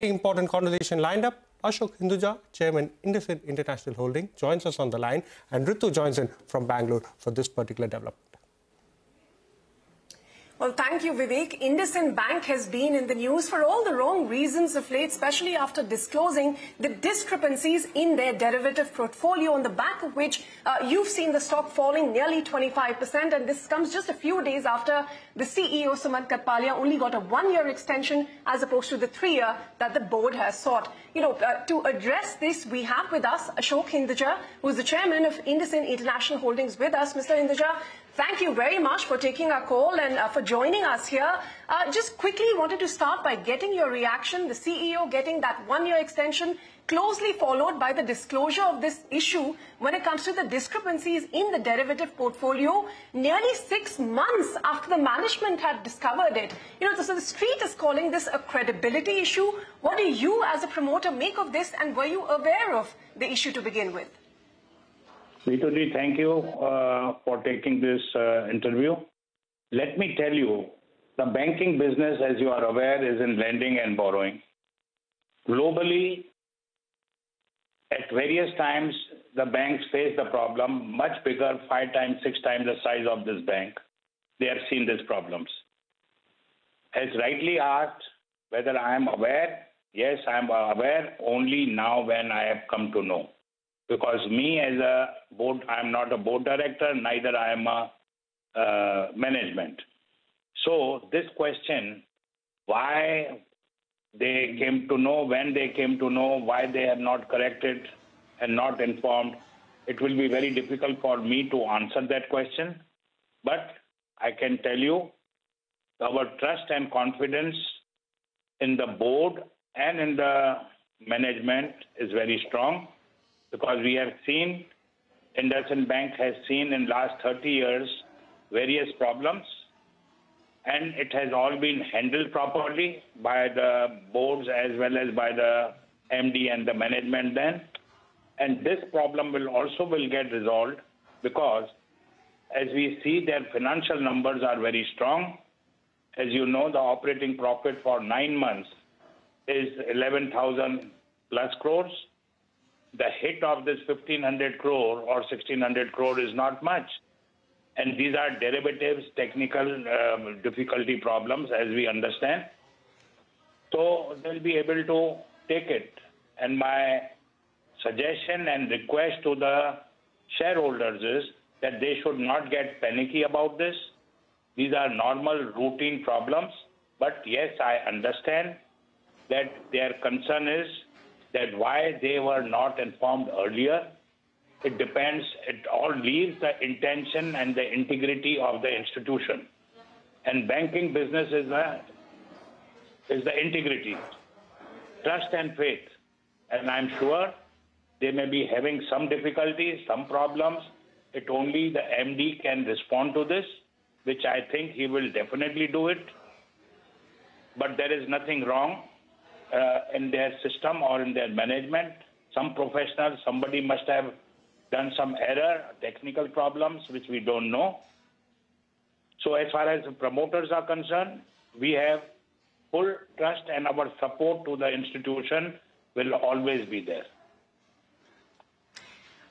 Important conversation lined up. Ashok Hinduja, Chairman, IndusInd International Holdings, joins us on the line, and Ritu joins in from Bangalore for this particular development. Well, thank you, Vivek. IndusInd Bank has been in the news for all the wrong reasons of late, especially after disclosing the discrepancies in their derivative portfolio, on the back of which you've seen the stock falling nearly 25%. And this comes just a few days after the CEO, Sumant Katpalia, only got a one-year extension as opposed to the 3-year that the board has sought. To address this, we have with us Ashok Hinduja, who is the chairman of IndusInd International Holdings with us. Mr. Hinduja, thank you very much for taking our call and for joining us here. Just quickly wanted to start by getting your reaction. The CEO getting that one-year extension, closely followed by the disclosure of this issue when it comes to the discrepancies in the derivative portfolio, nearly 6 months after the management had discovered it. So the street is calling this a credibility issue. What do you as a promoter make of this, and were you aware of the issue to begin with? Rituji, thank you for taking this interview. Let me tell you, the banking business, as you are aware, is in lending and borrowing. Globally, at various times, the banks face the problem much bigger, 5 times, 6 times the size of this bank. They have seen these problems. As rightly asked, whether I am aware, yes, I am aware only now when I have come to know. Because me as a board, I am not a board director, neither I am a management. So this question, why they came to know, when they came to know, why they have not corrected and not informed, it will be very difficult for me to answer that question. But I can tell you, our trust and confidence in the board and in the management is very strong, because we have seen, IndusInd Bank has seen in last 30 years various problems, and it has all been handled properly by the boards as well as by the MD and the management then. And this problem will get resolved, because as we see, their financial numbers are very strong. As you know, the operating profit for 9 months is 11,000 plus crores. The hit of this 1,500 crore or 1,600 crore is not much. And these are derivatives, technical difficulty problems, as we understand. So they'll be able to take it. And my suggestion and request to the shareholders is that they should not get panicky about this. These are normal routine problems. But yes, I understand that their concern is that why they were not informed earlier. It depends, it all leaves the intention and the integrity of the institution. And banking business is the integrity, trust and faith. And I'm sure they may be having some difficulties, some problems. It only the MD can respond to this, which I think he will definitely do it. But there is nothing wrong in their system or in their management. Some professional, somebody must have done some error, technical problems, which we don't know. So as far as the promoters are concerned, we have full trust, and our support to the institution will always be there.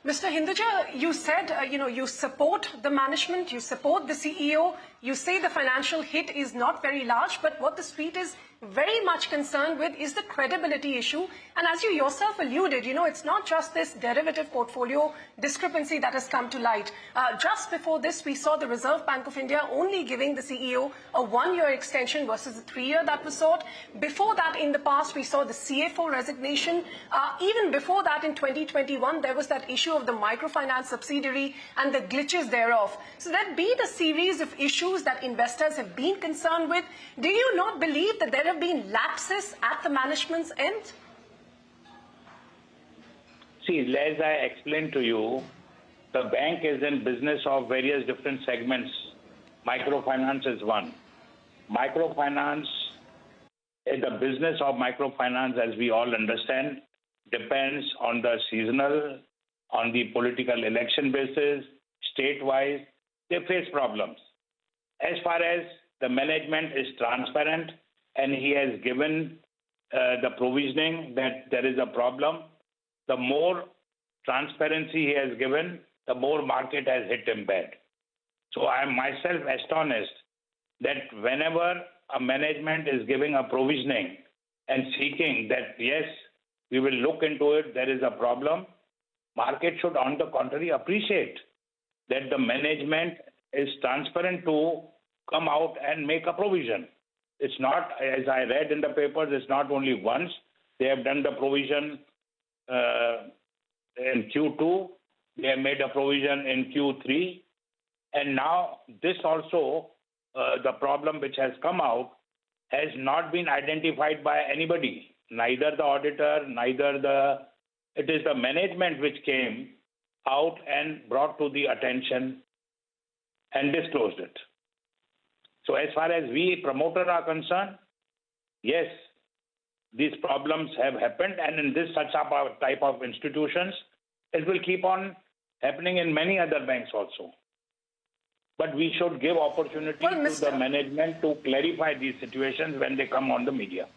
Mr. Hinduja, you said, you support the management, you support the CEO, you say the financial hit is not very large, but what the street is very much concerned with is the credibility issue. And as you yourself alluded, it's not just this derivative portfolio discrepancy that has come to light. Just before this, we saw the Reserve Bank of India only giving the CEO a 1-year extension versus the 3-year that was sought. Before that, in the past, we saw the CFO resignation. Even before that, in 2021, there was that issue of the microfinance subsidiary and the glitches thereof. So there'd been a series of issues that investors have been concerned with. Do you not believe that there have been lapses at the management's end? See, as I explained to you, the bank is in business of various different segments. Microfinance is one. Microfinance, the business of microfinance, as we all understand, depends on the seasonal, on the political election basis, state-wise. They face problems. As far as the management is transparent, and he has given the provisioning that there is a problem, the more transparency he has given, the more market has hit him bad. So I am myself astonished that whenever a management is giving a provisioning and seeking that, yes, we will look into it, there is a problem, market should, on the contrary, appreciate that the management is transparent to come out and make a provision. It's not, as I read in the papers, it's not only once. They have done the provision in Q2, they have made a provision in Q3, and now this also, the problem which has come out, has not been identified by anybody, neither the auditor, it is the management which came out and brought to the attention and disclosed it. So as far as we promoters are concerned, yes, these problems have happened, and in this such a type of institutions, it will keep on happening in many other banks also. But we should give opportunity to the management to clarify these situations when they come on the media.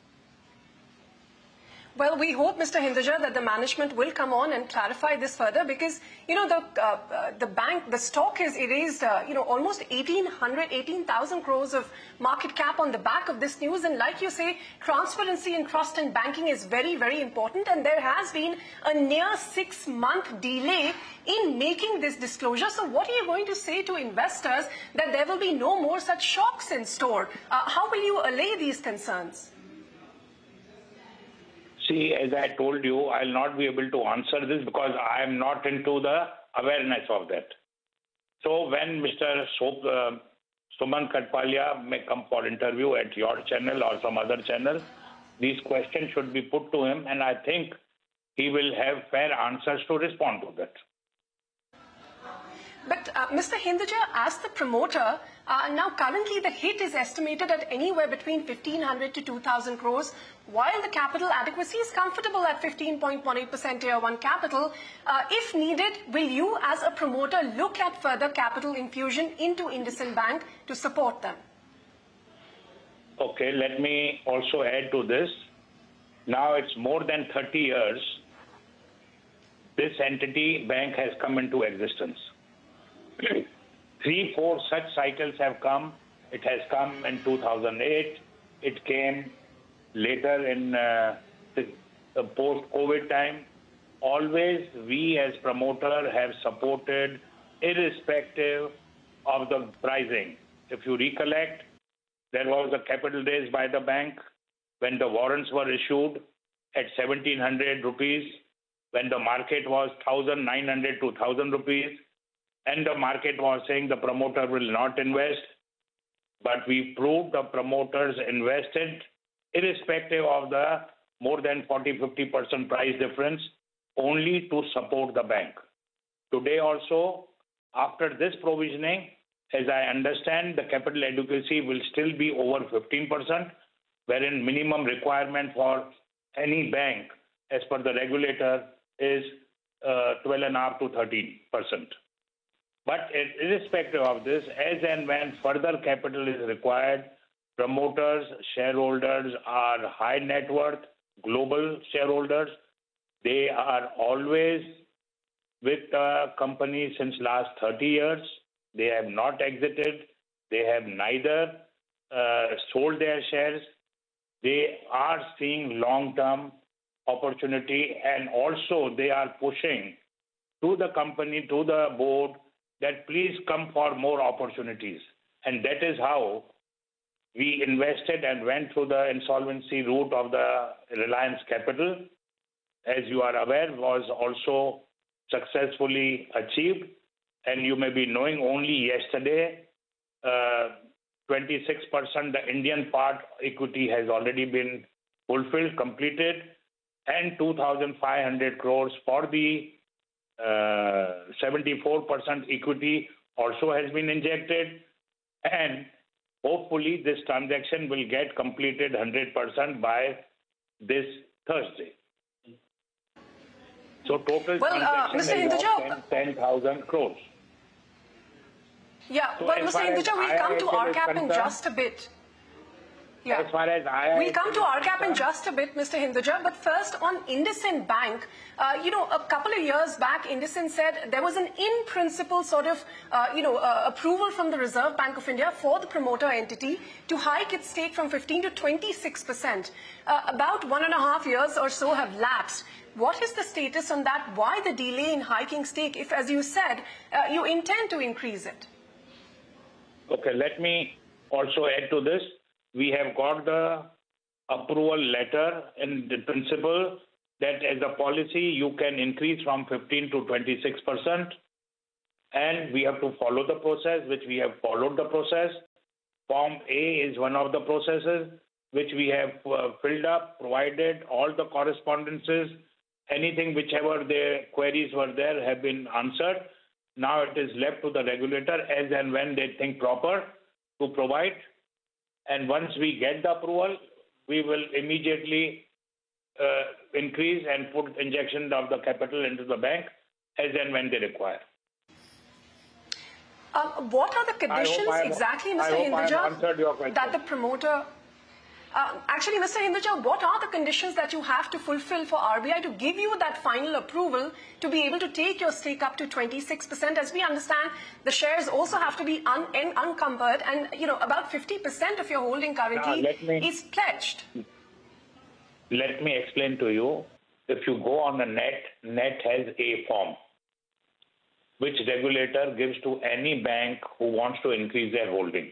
Well, we hope, Mr. Hinduja, that the management will come on and clarify this further, because, you know, the stock has erased, almost 18,000 crores of market cap on the back of this news. And like you say, transparency and trust in banking is very, very important. And there has been a near 6-month delay in making this disclosure. So what are you going to say to investors that there will be no more such shocks in store? How will you allay these concerns? See, as I told you, I'll not be able to answer this because I am not into the awareness of that. So when Mr. Suman Katpalia may come for interview at your channel or some other channel, these questions should be put to him, and I think he will have fair answers to respond to that. But Mr. Hinduja, as the promoter, now currently the hit is estimated at anywhere between 1,500 to 2,000 crores, while the capital adequacy is comfortable at 15.18% Tier 1 capital. If needed, will you as a promoter look at further capital infusion into IndusInd Bank to support them? Okay, let me also add to this. Now it's more than 30 years this entity bank has come into existence. 3-4 such cycles have come. It has come in 2008. It came later in the post-COVID time. Always we as promoter have supported irrespective of the pricing. If you recollect, there was a capital raise by the bank when the warrants were issued at 1,700 rupees, when the market was 1,900 to 1,000 rupees. And the market was saying the promoter will not invest, but we proved the promoters invested irrespective of the more than 40-50% price difference only to support the bank. Today also, after this provisioning, as I understand, the capital adequacy will still be over 15%, wherein minimum requirement for any bank as per the regulator is 12.5% to 13%. But irrespective of this, as and when further capital is required, promoters, shareholders are high net worth, global shareholders. They are always with the company since last 30 years. They have not exited. They have neither sold their shares. They are seeing long-term opportunity, and also they are pushing to the company, to the board, that please come for more opportunities. And that is how we invested and went through the insolvency route of the Reliance Capital. As you are aware, was also successfully achieved. And you may be knowing only yesterday, 26%, the Indian part equity has already been fulfilled, completed, and 2,500 crores for the 74% equity also has been injected, and hopefully this transaction will get completed 100% by this Thursday. So total transaction is of 10,000 crores. Yeah, so well, Mr. Hinduja, we'll come to RCAP in just a bit. Yeah. As far as IIHL, we'll come to RCAP in just a bit, Mr. Hinduja. But first, on IndusInd Bank, a couple of years back, IndusInd said there was an in-principle sort of, approval from the Reserve Bank of India for the promoter entity to hike its stake from 15 to 26%. About 1.5 years or so have lapsed. What is the status on that? Why the delay in hiking stake if, as you said, you intend to increase it? Okay, let me also add to this. We have got the approval letter in the principle that as a policy you can increase from 15 to 26%, and we have to follow the process, which we have followed the process. Form A is one of the processes which we have filled up, provided all the correspondences, anything whichever their queries were there have been answered. Now it is left to the regulator as and when they think proper to provide. And once we get the approval, we will immediately increase and put injection of the capital into the bank as and when they require. What are the conditions exactly, Mr. Hinduja, that the promoter... actually, Mr. Hinduja, what are the conditions that you have to fulfill for RBI to give you that final approval to be able to take your stake up to 26%? As we understand, the shares also have to be unencumbered, and about 50% of your holding currently is pledged. Let me explain to you. If you go on the net has a form which regulator gives to any bank who wants to increase their holding.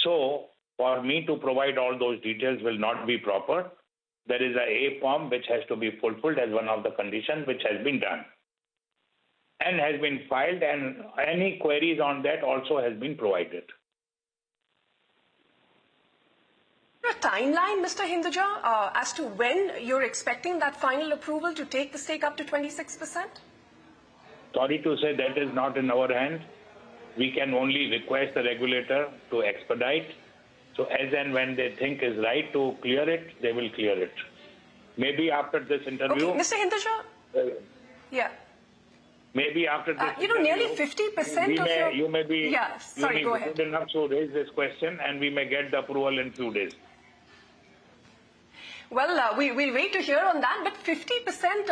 So, for me to provide all those details will not be proper. There is a form which has to be fulfilled as one of the conditions, which has been done and has been filed, and any queries on that also has been provided. A timeline, Mr. Hinduja, as to when you're expecting that final approval to take the stake up to 26%? Sorry to say, that is not in our hand. We can only request the regulator to expedite. So as and when they think is right to clear it, they will clear it. Maybe after this interview... Okay, Mr. Hinduja? Yeah. Maybe after this interview, nearly 50% of your... You may be, yeah, sorry, go ahead. Good enough to raise this question, and we may get the approval in few days. Well, we'll wait to hear on that, but 50%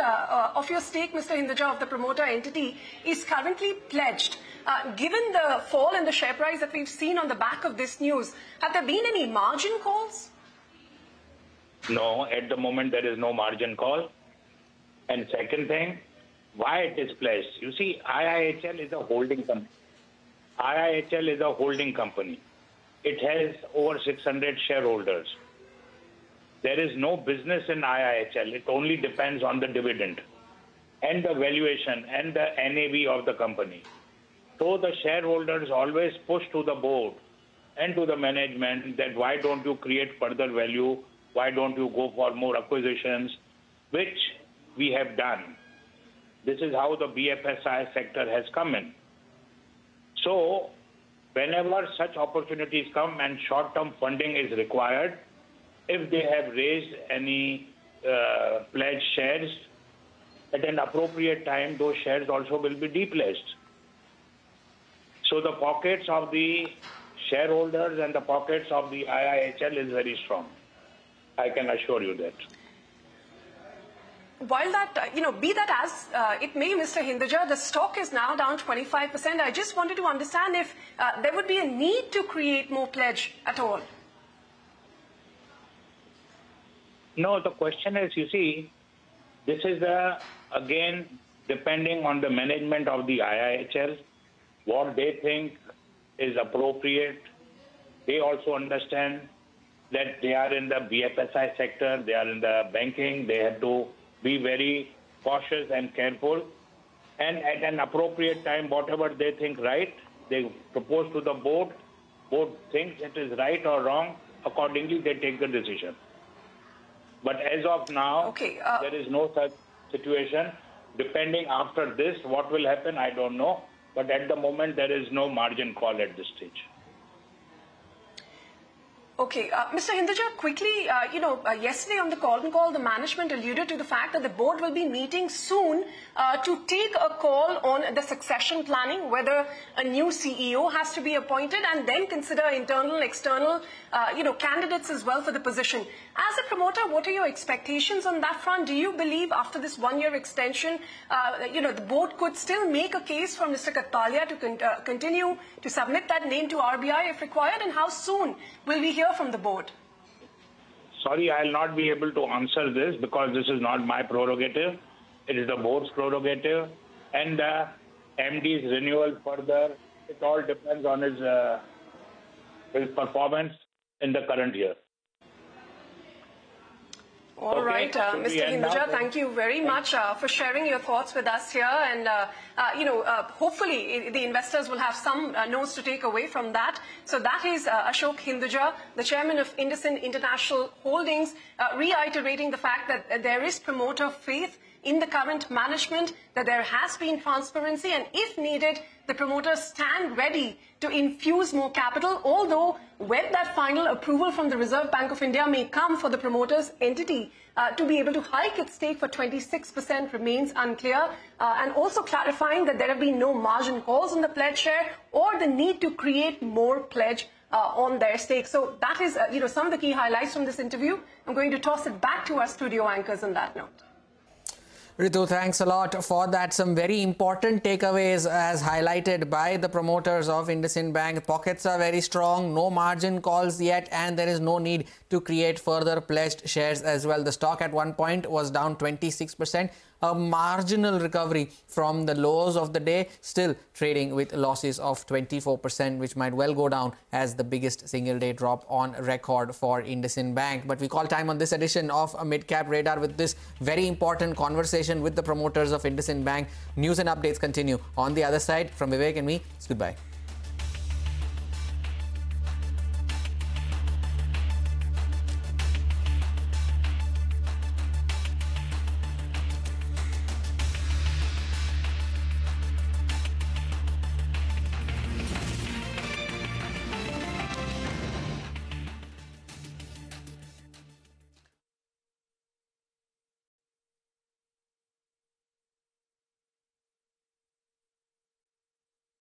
of your stake, Mr. Hinduja, of the promoter entity is currently pledged. Given the fall in the share price that we've seen on the back of this news, have there been any margin calls? No, at the moment there is no margin call. And second thing, why it is pledged? You see, IIHL is a holding company. IIHL is a holding company. It has over 600 shareholders. There is no business in IIHL. It only depends on the dividend and the valuation and the NAV of the company. So the shareholders always push to the board and to the management that why don't you create further value, why don't you go for more acquisitions, which we have done. This is how the BFSI sector has come in. So whenever such opportunities come and short-term funding is required, if they have raised any pledged shares, at an appropriate time, those shares also will be depledged. So the pockets of the shareholders and the pockets of the IIHL is very strong. I can assure you that. While that, be that as it may, Mr. Hinduja, the stock is now down 25%. I just wanted to understand if there would be a need to create more pledge at all. No, the question is, you see, this is again, depending on the management of the IIHL, what they think is appropriate. They also understand that they are in the BFSI sector, they are in the banking, they have to be very cautious and careful. And at an appropriate time, whatever they think right, they propose to the board. Board thinks it is right or wrong. Accordingly, they take the decision. But as of now, there is no such situation. Depending after this, what will happen, I don't know. But at the moment, there is no margin call at this stage. Okay, Mr. Hinduja, quickly, yesterday on the call, the management alluded to the fact that the board will be meeting soon to take a call on the succession planning, whether a new CEO has to be appointed, and then consider internal, external, candidates as well for the position. As a promoter, what are your expectations on that front? Do you believe after this one-year extension, the board could still make a case for Mr. Katpalia to continue to submit that name to RBI if required, and how soon will we hear from the board? Sorry, I'll not be able to answer this because this is not my prerogative. It is the board's prerogative, and the MD's renewal further. It all depends on his performance in the current year. All right, Mr. Hinduja, thank you very much for sharing your thoughts with us here. And, hopefully the investors will have some notes to take away from that. So that is Ashok Hinduja, the chairman of IndusInd International Holdings, reiterating the fact that there is promoter faith in the current management, that there has been transparency, and if needed, the promoters stand ready to infuse more capital, although when that final approval from the Reserve Bank of India may come for the promoters' entity to be able to hike its stake for 26% remains unclear, and also clarifying that there have been no margin calls on the pledge share or the need to create more pledge on their stake. So that is, some of the key highlights from this interview. I'm going to toss it back to our studio anchors on that note. Ritu, thanks a lot for that. Some very important takeaways as highlighted by the promoters of IndusInd Bank. Pockets are very strong, no margin calls yet, and there is no need to create further pledged shares as well. The stock at one point was down 26%. A marginal recovery from the lows of the day, still trading with losses of 24%, which might well go down as the biggest single day drop on record for IndusInd Bank. But we call time on this edition of a Mid-Cap Radar with this very important conversation with the promoters of IndusInd Bank. News and updates continue on the other side. From Vivek and me, it's goodbye.